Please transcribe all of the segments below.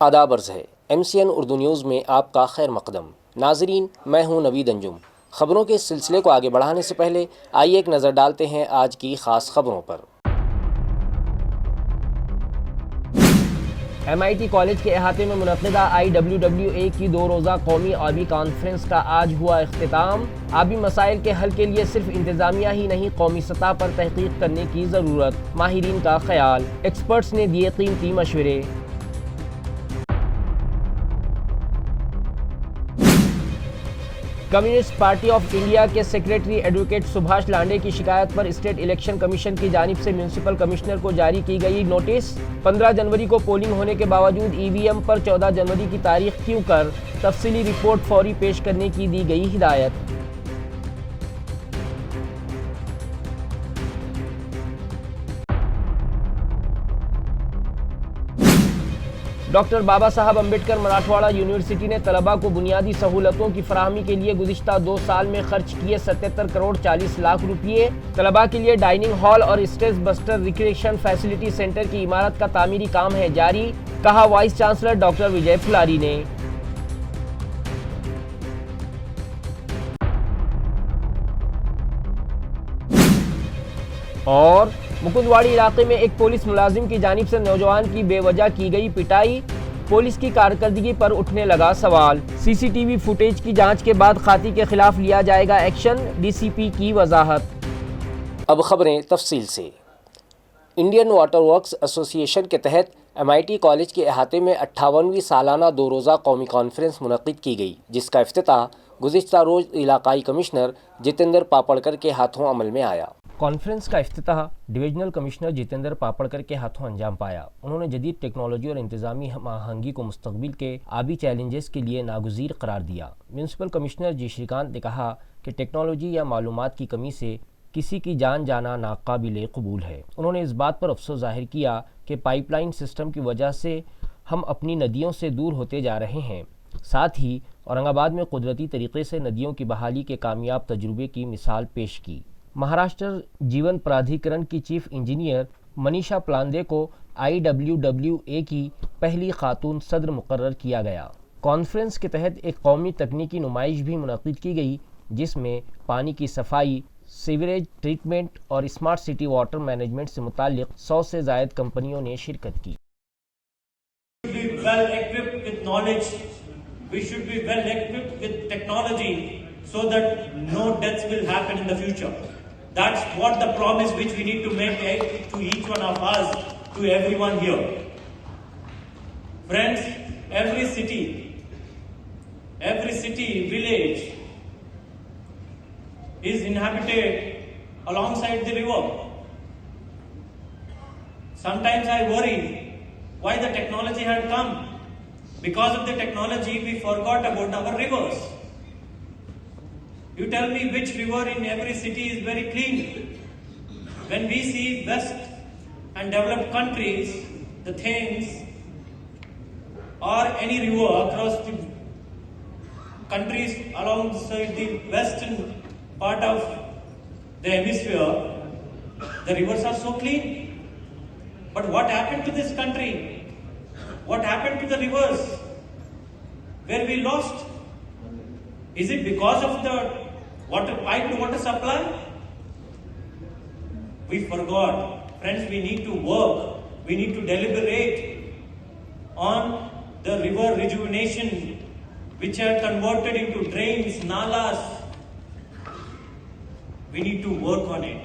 آداب عرض ہے MCN اردو نیوز میں آپ کا خیر مقدم۔ ناظرین، میں ہوں نوید انجم۔ خبروں کے اس سلسلے کو آگے بڑھانے سے پہلے آئیے ایک نظر ڈالتے ہیں آج کی خاص خبروں پر۔ MIT کالج کے احاطے میں منعقدہ IWWA کی 2 روزہ قومی آبی کانفرنس کا آج ہوا اختتام۔ آبی مسائل کے حل کے لیے صرف انتظامیہ ہی نہیں، قومی سطح پر تحقیق کرنے کی ضرورت، ماہرین کا خیال، ایکسپرٹس نے دیے قیمتی مشورے۔ کمیونسٹ پارٹی آف انڈیا کے سیکریٹری ایڈوکیٹ سبھاش لانڈے کی شکایت پر اسٹیٹ الیکشن کمیشن کی جانب سے میونسپل کمشنر کو جاری کی گئی نوٹس۔ 15 جنوری کو پولنگ ہونے کے باوجود EVM پر 14 جنوری کی تاریخ کیوں کر؟ تفصیلی رپورٹ فوری پیش کرنے کی دی گئی ہدایت۔ ڈاکٹر بابا صاحب امبیڈکر مراٹھواڑہ یونیورسٹی نے طلباء کو بنیادی سہولتوں کی فراہمی کے لیے گزشتہ 2 سال میں خرچ کیے 77 کروڑ 40 لاکھ روپے۔ طلباء کے لیے ڈائننگ ہال اور stress buster recreation facility centre کی عمارت کا تعمیری کام ہے جاری، کہا وائس چانسلر ڈاکٹر وجے پھلاری نے۔ اور مکندواڑی علاقے میں ایک پولیس ملازم کی جانب سے نوجوان کی بے وجہ کی گئی پٹائی، پولیس کی کارکردگی پر اٹھنے لگا سوال۔ CCTV فوٹیج کی جانچ کے بعد قاتی کے خلاف لیا جائے گا ایکشن، DCP کی وضاحت۔ اب خبریں تفصیل سے۔ انڈین واٹر ورکس ایسوسی ایشن کے تحت MIT کالج کے احاطے میں 58ویں سالانہ 2 روزہ قومی کانفرنس منعقد کی گئی، جس کا افتتاح گزشتہ روز علاقائی کمشنر جتیندر پاپڑکر کے ہاتھوں عمل میں آیا۔ کانفرنس کا افتتاح ڈویژنل کمشنر جتیندر پاپڑکر کے ہاتھوں انجام پایا۔ انہوں نے جدید ٹیکنالوجی اور انتظامی ہم آہنگی کو مستقبل کے آبی چیلنجز کے لیے ناگزیر قرار دیا۔ میونسپل کمشنر جی شری کانت نے کہا کہ ٹیکنالوجی یا معلومات کی کمی سے کسی کی جان جانا ناقابل قبول ہے۔ انہوں نے اس بات پر افسوس ظاہر کیا کہ پائپ لائن سسٹم کی وجہ سے ہم اپنی ندیوں سے دور ہوتے جا رہے ہیں۔ ساتھ ہی اورنگ آباد میں قدرتی طریقے سے ندیوں کی بحالی کے کامیاب تجربے کی مثال پیش کی۔ مہاراشٹر جیون پرادھیکرن کی چیف انجینئر منیشا پلاندے کو IWWA کی پہلی خاتون صدر مقرر کیا گیا۔ کانفرنس کے تحت ایک قومی تکنیکی نمائش بھی منعقد کی گئی، جس میں پانی کی صفائی، سیوریج ٹریٹمنٹ اور اسمارٹ سٹی واٹر مینجمنٹ سے متعلق 100 سے زائد کمپنیوں نے شرکت کی۔ We should be well equipped with technology so that no deaths will happen in the future. That's what the promise which we need to make to each one of us, to everyone here. Friends, every city, village is inhabited alongside the river. Sometimes I worry why the technology had come. Because of the technology, we forgot about our rivers. You tell me which river in every city is very clean. When we see West and developed countries, the Thames or any river across the countries alongside the western part of the hemisphere, the rivers are so clean. But what happened to this country? What happened to the rivers where we lost? Is it because of the pipe to water supply? We forgot. Friends, we need to work. We need to deliberate on the river rejuvenation which are converted into drains, nalas. We need to work on it.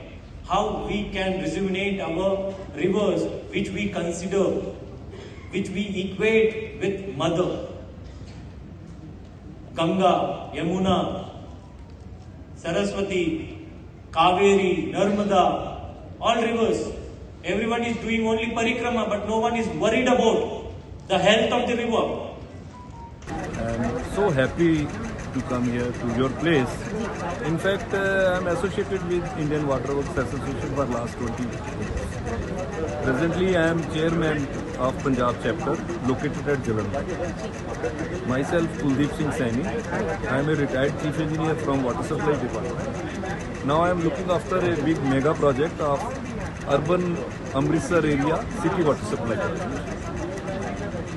How we can rejuvenate our rivers which we consider, which we equate with mother. Ganga, Yamuna, Saraswati, Kaveri, Narmada, all rivers. Everyone is doing only parikrama, but no one is worried about the health of the river. I'm so happy to come here to your place. In fact, I'm associated with Indian Water Works Association for last 20 years. Presently, I am chairman of Punjab chapter located at Jalandhar. Myself, Kuldeep Singh Saini. I am a retired chief engineer from Water Supply Department. Now I am looking after a big mega project of urban Amritsar area city water supply project.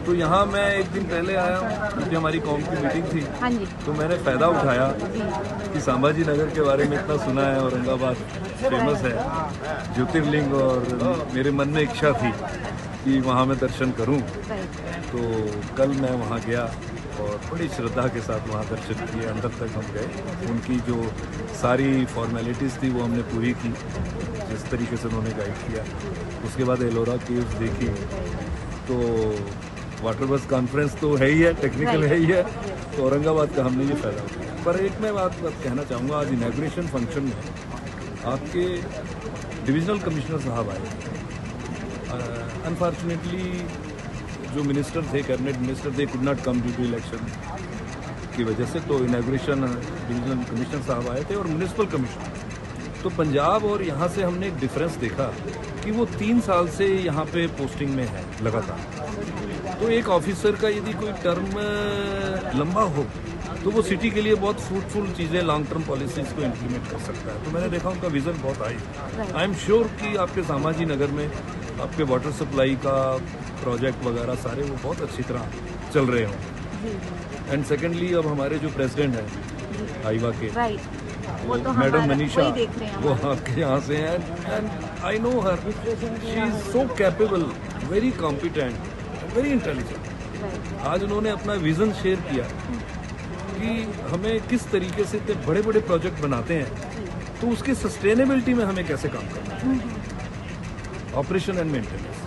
تو یہاں میں ایک دن پہلے آیا ہوں کیونکہ ہماری قوم کی میٹنگ تھی. ہاں جی تو میں نے فائدہ اٹھایا کہ سامبھاجی نگر کے بارے میں اتنا سنا ہے, اورنگ آباد فیمس ہے جیوترلنگ, اور میرے من میں اکشا تھی کہ وہاں میں درشن کروں. تو کل میں وہاں گیا اور بڑی شردھا کے ساتھ وہاں درشن کیے, اندر تک ہم گئے. ان کی جو ساری فارمیلٹیز تھی وہ ہم نے پوری کی جس طریقے سے انہوں نے گائیڈ کیا. اس کے بعد ایلورا کیوز دیکھی. تو واٹر بس کانفرنس تو ہے ہی ہے, ٹیکنیکل ہے ہی ہے, تو اورنگ آباد کا ہم نے یہ فائدہ اٹھایا. پر ایک میں بات کہنا چاہوں گا, آج انیگوریشن فنکشن میں آپ کے ڈویژنل کمشنر صاحب آئے. انفارچونیٹلی جو منسٹر تھے, cabinet minister, they could not come due to election کی وجہ سے. تو انیگوریشن ڈویژنل کمشنر صاحب آئے تھے اور میونسپل کمشنر. تو پنجاب اور یہاں سے ہم نے ایک ڈفرینس دیکھا کہ وہ 3 سال سے یہاں پہ پوسٹنگ میں ہے لگاتار. تو ایک آفیسر کا یدی کوئی ٹرم لمبا ہو تو وہ سٹی کے لیے بہت فروٹفل چیزیں, لانگ ٹرم پالیسیز کو امپلیمنٹ کر سکتا ہے. تو میں نے دیکھا ان کا ویژن بہت ہائی. آئی ایم شیور کہ آپ کے ساماجی نگر میں آپ کے واٹر سپلائی کا پروجیکٹ وغیرہ سارے وہ بہت اچھی طرح چل رہے ہوں. اینڈ سیکنڈلی اب ہمارے جو پریزیڈنٹ ہیں آئیوا کے, میڈم منیشا, وہ آپ کے یہاں سے ہیں. And I know her, she is so capable, very competent, very intelligent. آج انہوں نے اپنا ویژن شیئر کیا کہ ہمیں کس طریقے سے اتنے بڑے بڑے پروجیکٹ بناتے ہیں تو اس کی سسٹینیبلٹی میں ہمیں کیسے کام کرنا ہے, آپریشن اینڈ مینٹیننس.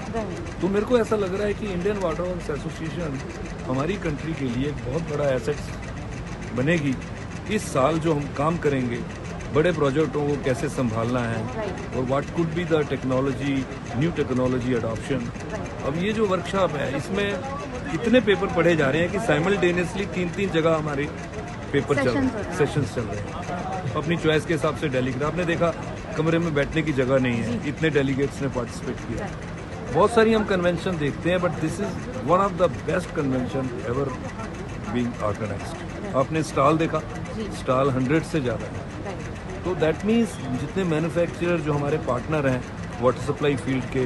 تو میرے کو ایسا لگ رہا ہے کہ انڈین واٹر ورکس ایسوسیشن ہماری کنٹری کے لیے ایک بہت بڑا ایسٹ بنے گی. اس سال جو ہم کام کریں گے, بڑے پروجیکٹوں کو کیسے سنبھالنا ہے, اور what could be the technology, new technology adoption. اب یہ جو ورکشاپ ہے اس میں اتنے پیپر پڑھے جا رہے ہیں کہ سائملٹینیسلی 3 جگہ ہمارے پیپر چل رہے ہیں, سیشنز چل رہے ہیں. اپنی چوائس کے حساب سے ڈیلیگیٹ, آپ نے دیکھا کمرے میں بیٹھنے کی جگہ نہیں ہے, اتنے ڈیلیگیٹس نے پارٹیسپیٹ کیا. بہت ساری ہم کنونشن دیکھتے ہیں, but this is one of the best convention ever being organised. آپ نے اسٹال دیکھا, اسٹال 100 سے زیادہ ہے. تو دیٹ مینس جتنے مینوفیکچرر جو ہمارے پارٹنر ہیں واٹر سپلائی فیلڈ کے,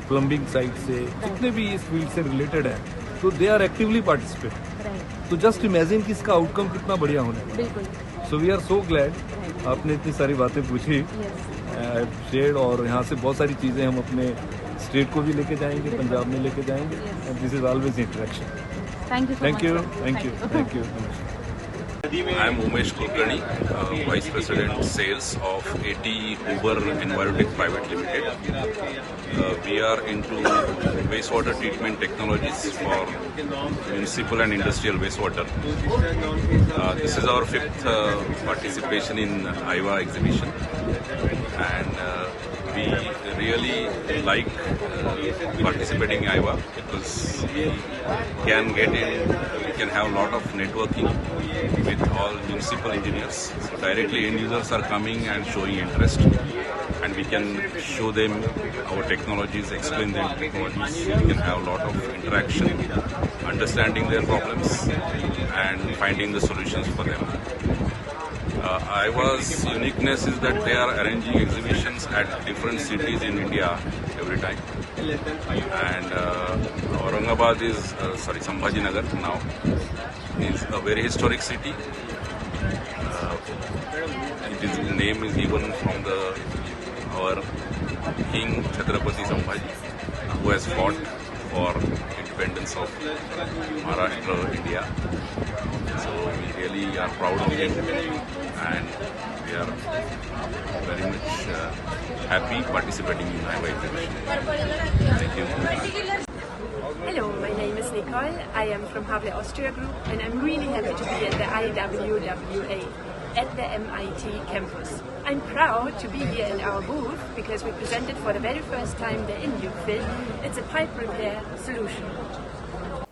پلمبنگ سائٹ سے, جتنے بھی اس فیلڈ سے ریلیٹڈ ہیں, تو دے آر ایکٹیولی پارٹیسپیٹ. تو جسٹ امیجن کہ اس کا آؤٹ کم کتنا بڑھیا ہونا ہے. سو وی آر سو گلیڈ آپ نے اتنی ساری باتیں پوچھی, شیئر, اور یہاں سے بہت ساری چیزیں ہم اپنے اسٹیٹ کو بھی لے کے جائیں گے, پنجاب میں لے کے جائیں گے. And this is always interaction. Thank you, thank you, thank you. I am Umesh Kulkarni, Vice President Sales of AT Uber Envirotech Private Limited. We are into wastewater treatment technologies for municipal and industrial wastewater. This is our 5th participation in AIWA exhibition, and we really like participating in AIWA because we can have a lot of networking with all municipal engineers. So directly end users are coming and showing interest, and we can show them our technologies, explain them technologies. We can have a lot of interaction, understanding their problems and finding the solutions for them. AIWA's uniqueness is that they are arranging exhibitions at different cities in India every time. And Aurangabad is, Sambhaji Nagar now is a very historic city. The name is given from our King Chhatrapati Sambhaji, who has fought for independence of Maharashtra, India. So we really are proud of him, and we are very much happy participating in AIWA exhibition. Thank you. Hello, my name is Nicole. I am from Havre Austria Group, and I'm really happy to be at the IWWA at the MIT campus. I'm proud to be here in our booth because we presented for the very first time the InUFit. It's a pipe repair solution.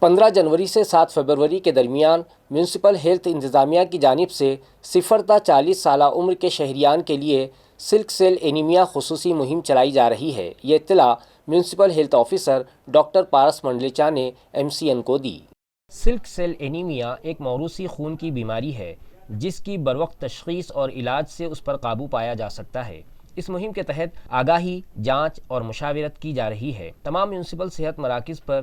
15 جنوری سے 7 فروری کے درمیان municipal health انتظامیہ کی جانب سے 0 تا 40 سالہ عمر کے شہریان کے لیے سلک سیل اینیمیا خصوصی مہم چلائی جا رہی ہے. یہ اطلاع میونسپل ہیلتھ آفیسر ڈاکٹر پارس منڈلیچا نے MCN کو دی. سلک سیل اینیمیا ایک موروثی خون کی بیماری ہے جس کی بروقت تشخیص اور علاج سے اس پر قابو پایا جا سکتا ہے. اس مہم کے تحت آگاہی، جانچ اور مشاورت کی جا رہی ہے. تمام میونسپل صحت مراکز پر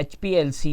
HPLC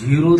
0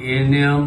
ANM,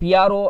PRO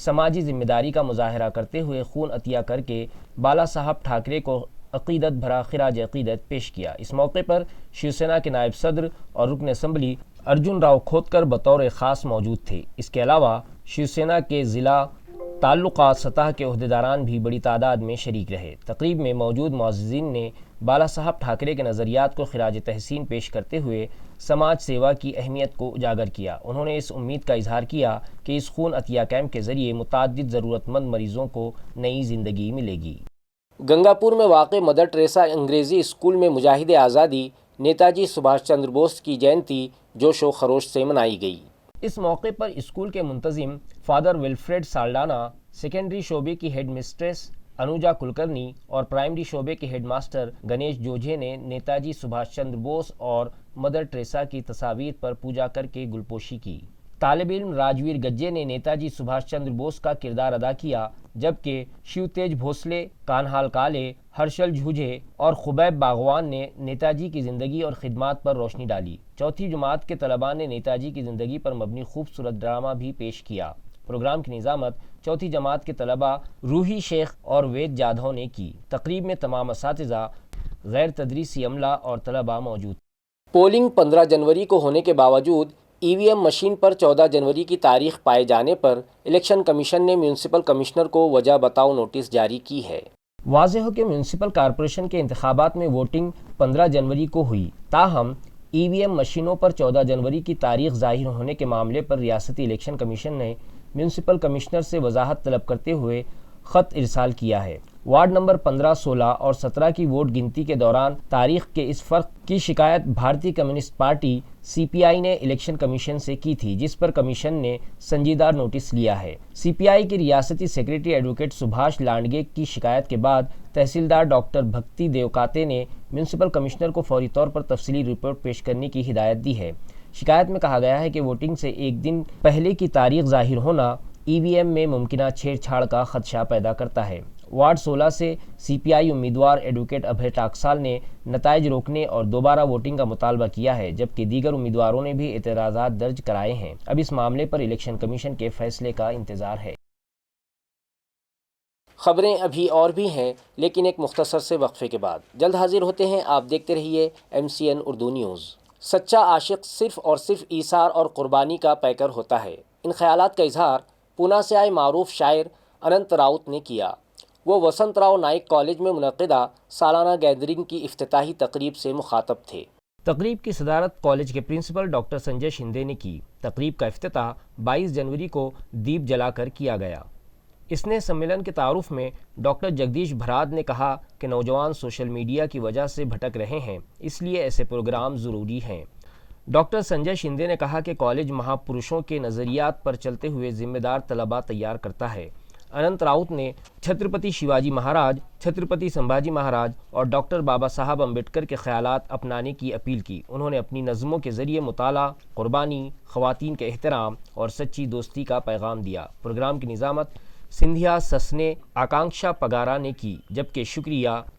سماجی ذمہ داری کا مظاہرہ کرتے ہوئے خون عطیہ کر کے بالا صاحب ٹھاکرے کو عقیدت بھرا خراج عقیدت پیش کیا۔ اس موقع پر شیو سینا کے نائب صدر اور رکن اسمبلی ارجن راؤ کھوتکر بطور خاص موجود تھے۔ اس کے علاوہ شیو سینا کے ضلع تعلقات سطح کے عہدیداران بھی بڑی تعداد میں شریک رہے۔ تقریب میں موجود معززین نے بالا صاحب ٹھاکرے کے نظریات کو خراج تحسین پیش کرتے ہوئے سماج سیوا کی اہمیت کو اجاگر کیا۔ انہوں نے اس امید کا اظہار کیا کہ اس خون عطیہ کیمپ کے ذریعے متعدد ضرورت مند مریضوں کو نئی زندگی ملے گی۔ گنگاپور میں واقع مدر ٹریسا انگریزی اسکول میں مجاہد آزادی نیتاجی سبھاش چندر بوس کی جینتی جوش و خروش سے منائی گئی۔ اس موقع پر اسکول کے منتظم فادر ولفریڈ سالڈانا، سیکنڈری شعبے کی ہیڈ مسٹریس انوجا کلکرنی اور پرائمری شعبے کے ہیڈ ماسٹر گنیش جوجھے نے نیتاجی سبھاش چندر بوس اور مدر ٹریسا کی تصاویر پر پوجا کر کے گلپوشی کی۔ طالب علم راجویر گجے نے نیتاجی سبھاش چندر بوس کا کردار ادا کیا، جبکہ شیو تیج بھوسلے، کانہال کالے، ہرشل جھوجھے اور خبیب باغوان نے نیتاجی کی زندگی اور خدمات پر روشنی ڈالی۔ چوتھی جماعت کے طلباء نے نیتاجی کی زندگی پر مبنی خوبصورت ڈرامہ بھی پیش کیا۔ پروگرام کی نظامت چوتھی جماعت کے طلباء روحی شیخ اور وید جادھو نے کی۔ تقریب میں تمام اساتذہ، غیر تدریسی عملہ اور طلباء موجود تھے۔ پولنگ 15 جنوری کو ہونے کے باوجود ای وی ایم مشین پر 14 جنوری کی تاریخ پائے جانے پر الیکشن کمیشن نے میونسپل کمشنر کو وجہ بتاؤ نوٹس جاری کی ہے۔ واضح ہو کہ میونسپل کارپوریشن کے انتخابات میں ووٹنگ 15 جنوری کو ہوئی، تاہم ای وی ایم مشینوں پر 14 جنوری کی تاریخ ظاہر ہونے کے معاملے پر ریاستی الیکشن کمیشن نے میونسپل کمشنر سے وضاحت طلب کرتے ہوئے خط ارسال کیا ہے۔ وارڈ نمبر 15، 16 اور 17 کی ووٹ گنتی کے دوران تاریخ کے اس فرق کی شکایت بھارتی کمیونسٹ پارٹی سی پی آئی نے الیکشن کمیشن سے کی تھی، جس پر کمیشن نے سنجیدہ نوٹس لیا ہے۔ سی پی آئی کے ریاستی سیکریٹری ایڈوکیٹ سبھاش لانڈگے کی شکایت کے بعد تحصیلدار ڈاکٹر بھکتی دیوکاتے نے میونسپل کمشنر کو فوری طور پر تفصیلی رپورٹ پیش کرنے کی ہدایت دی ہے۔ شکایت میں کہا گیا ہے کہ ووٹنگ سے ایک دن پہلے کی تاریخ ظاہر ہونا ای وی ایم میں ممکنہ چھیڑ چھاڑ کا خدشہ پیدا کرتا ہے۔ وارڈ 16 سے سی پی آئی امیدوار ایڈوکیٹ ابھے ٹاکسال نے نتائج روکنے اور دوبارہ ووٹنگ کا مطالبہ کیا ہے، جبکہ دیگر امیدواروں نے بھی اعتراضات درج کرائے ہیں۔ اب اس معاملے پر الیکشن کمیشن کے فیصلے کا انتظار ہے۔ خبریں ابھی اور بھی ہیں، لیکن ایک مختصر سے وقفے کے بعد جلد حاضر ہوتے ہیں۔ آپ دیکھتے رہیے MCN اردو نیوز۔ سچا عاشق صرف اور صرف ایثار اور قربانی کا پیکر ہوتا ہے، ان خیالات کا اظہار پونا سے آئے معروف شاعر اننت راؤت نے کیا۔ وہ وسنت راؤ نائک کالج میں منعقدہ سالانہ گیدرنگ کی افتتاحی تقریب سے مخاطب تھے۔ تقریب کی صدارت کالج کے پرنسپل ڈاکٹر سنجے شندے نے کی۔ تقریب کا افتتاح 22 جنوری کو دیپ جلا کر کیا گیا۔ اس نے سمیلن کے تعارف میں ڈاکٹر جگدیش بھراد نے کہا کہ نوجوان سوشل میڈیا کی وجہ سے بھٹک رہے ہیں، اس لیے ایسے پروگرام ضروری ہیں۔ ڈاکٹر سنجے شندے نے کہا کہ کالج مہا پروشوں کے نظریات پر چلتے ہوئے ذمہ دار طلباء تیار کرتا ہے۔ اننت راؤت نے چھترپتی شیواجی مہاراج، چھترپتی سمبھاجی مہاراج اور ڈاکٹر بابا صاحب امبیڈکر کے خیالات اپنانے کی اپیل کی۔ انہوں نے اپنی نظموں کے ذریعے مطالعہ، قربانی، خواتین کے احترام اور سچی دوستی کا پیغام دیا۔ پروگرام کی نظامت سندھیا سسنے آکانکشا پگارا نے کی، جبکہ شکریہ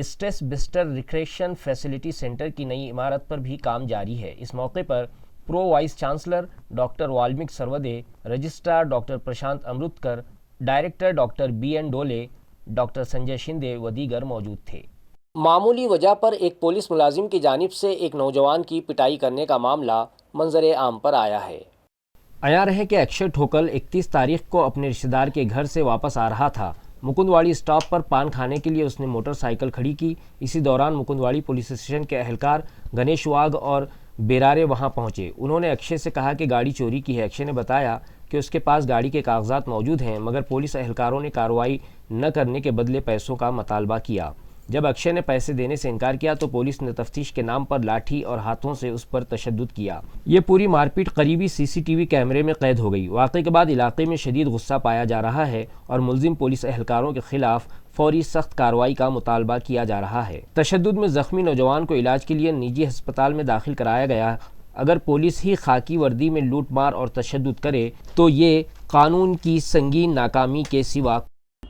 stress buster recreation facility centre کی نئی عمارت پر بھی کام جاری ہے۔ اس موقع پر pro vice chancellor doctor Valmik Sarwade, registrar doctor Prashant Amritkar, director doctor B N Dole, doctor Sanjay Shinde و دیگر موجود تھے۔ معمولی وجہ پر ایک پولیس ملازم کی جانب سے ایک نوجوان کی پٹائی کرنے کا معاملہ منظر عام پر آیا ہے۔ عیاں رہے کہ اکشے ٹھوکل 31 تاریخ کو اپنے رشتہ دار کے گھر سے واپس آ رہا تھا۔ مکندواڑی اسٹاپ پر پان کھانے کے لیے اس نے موٹر سائیکل کھڑی کی۔ اسی دوران مکندواڑی پولیس اسٹیشن کے اہلکار گنیش واگھ اور بیرارے وہاں پہنچے۔ انہوں نے اکشے سے کہا کہ گاڑی چوری کی ہے۔ اکشے نے بتایا کہ اس کے پاس گاڑی کے کاغذات موجود ہیں، مگر پولیس اہلکاروں نے کارروائی نہ کرنے کے بدلے پیسوں کا مطالبہ کیا۔ جب اکشے نے پیسے دینے سے انکار کیا تو پولیس نے تفتیش کے نام پر لاٹھی اور ہاتھوں سے اس پر تشدد کیا۔ یہ پوری مار پیٹ قریبی CCTV کیمرے میں قید ہو گئی۔ واقعے کے بعد علاقے میں شدید غصہ پایا جا رہا ہے اور ملزم پولیس اہلکاروں کے خلاف فوری سخت کارروائی کا مطالبہ کیا جا رہا ہے۔ تشدد میں زخمی نوجوان کو علاج کے لیے نجی ہسپتال میں داخل کرایا گیا۔ اگر پولیس ہی خاکی وردی میں لوٹ مار اور تشدد کرے تو یہ قانون کی سنگین ناکامی کے سوا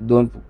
2